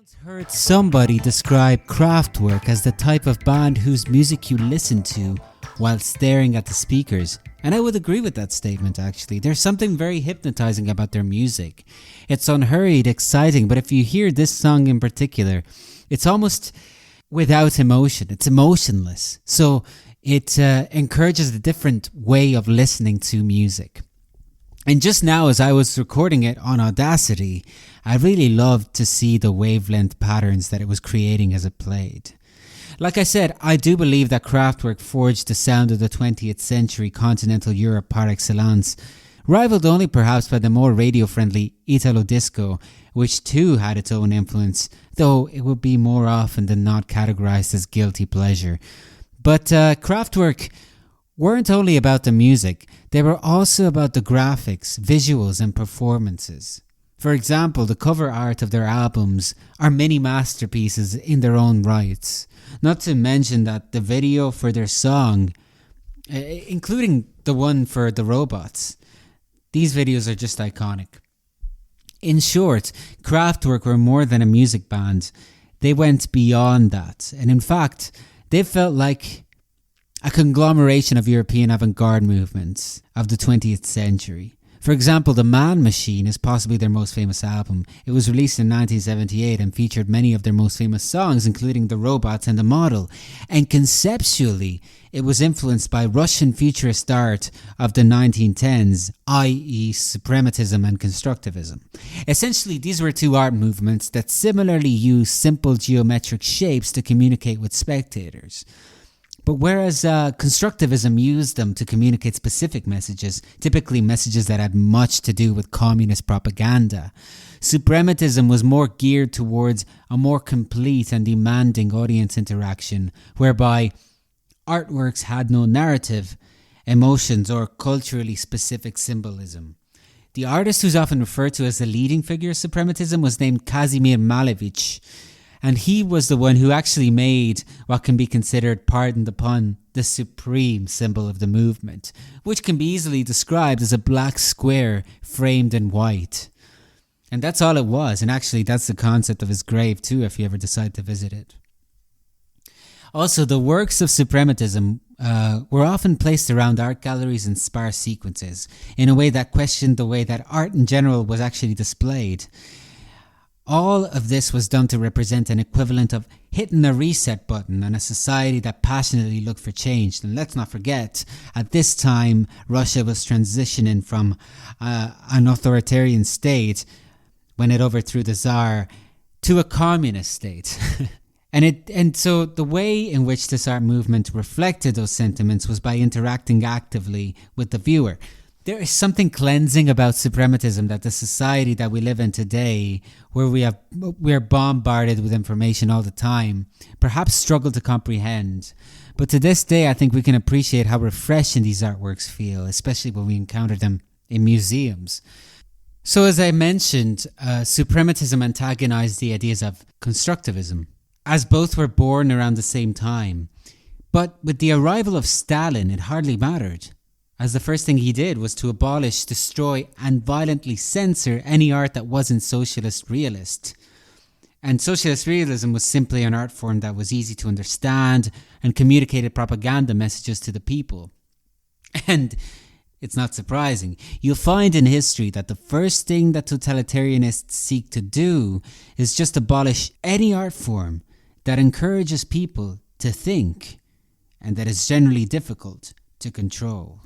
once heard somebody describe Kraftwerk as the type of band whose music you listen to while staring at the speakers. And I would agree with that statement actually. There's something very hypnotizing about their music. It's unhurried, exciting, but if you hear this song in particular, it's almost without emotion. It's emotionless. So it encourages a different way of listening to music. And just now, as I was recording it on Audacity, I really loved to see the wavelength patterns that it was creating as it played. Like I said, I do believe that Kraftwerk forged the sound of the 20th century continental Europe par excellence, rivaled only perhaps by the more radio-friendly Italo disco, which too had its own influence, though it would be more often than not categorized as guilty pleasure. But Kraftwerk weren't only about the music, they were also about the graphics, visuals and performances. For example, the cover art of their albums are mini masterpieces in their own rights. Not to mention that the video for their song, including the one for the robots, these videos are just iconic. In short, Kraftwerk were more than a music band. They went beyond that. And in fact, they felt like a conglomeration of European avant-garde movements of the 20th century. For example, The Man Machine is possibly their most famous album. It was released in 1978 and featured many of their most famous songs, including The Robots and The Model. And conceptually, it was influenced by Russian futurist art of the 1910s, i.e. Suprematism and Constructivism. Essentially, these were two art movements that similarly used simple geometric shapes to communicate with spectators. But whereas constructivism used them to communicate specific messages, typically messages that had much to do with communist propaganda, suprematism was more geared towards a more complete and demanding audience interaction, whereby artworks had no narrative, emotions, or culturally specific symbolism. The artist who's often referred to as the leading figure of suprematism was named Kazimir Malevich, and he was the one who actually made what can be considered, pardon the pun, the supreme symbol of the movement, which can be easily described as a black square framed in white. And that's all it was, and actually that's the concept of his grave too, if you ever decide to visit it. Also, the works of suprematism were often placed around art galleries in sparse sequences, in a way that questioned the way that art in general was actually displayed. All of this was done to represent an equivalent of hitting a reset button on a society that passionately looked for change. And let's not forget, at this time, Russia was transitioning from an authoritarian state, when it overthrew the Tsar, to a communist state. And so the way in which this art movement reflected those sentiments was by interacting actively with the viewer. There is something cleansing about suprematism that the society that we live in today, where we are bombarded with information all the time, perhaps struggle to comprehend. But to this day, I think we can appreciate how refreshing these artworks feel, especially when we encounter them in museums. So as I mentioned, suprematism antagonized the ideas of constructivism, as both were born around the same time. But with the arrival of Stalin, it hardly mattered, as the first thing he did was to abolish, destroy, and violently censor any art that wasn't socialist realist. And socialist realism was simply an art form that was easy to understand and communicated propaganda messages to the people. And it's not surprising. You'll find in history that the first thing that totalitarianists seek to do is just abolish any art form that encourages people to think, and that is generally difficult to control.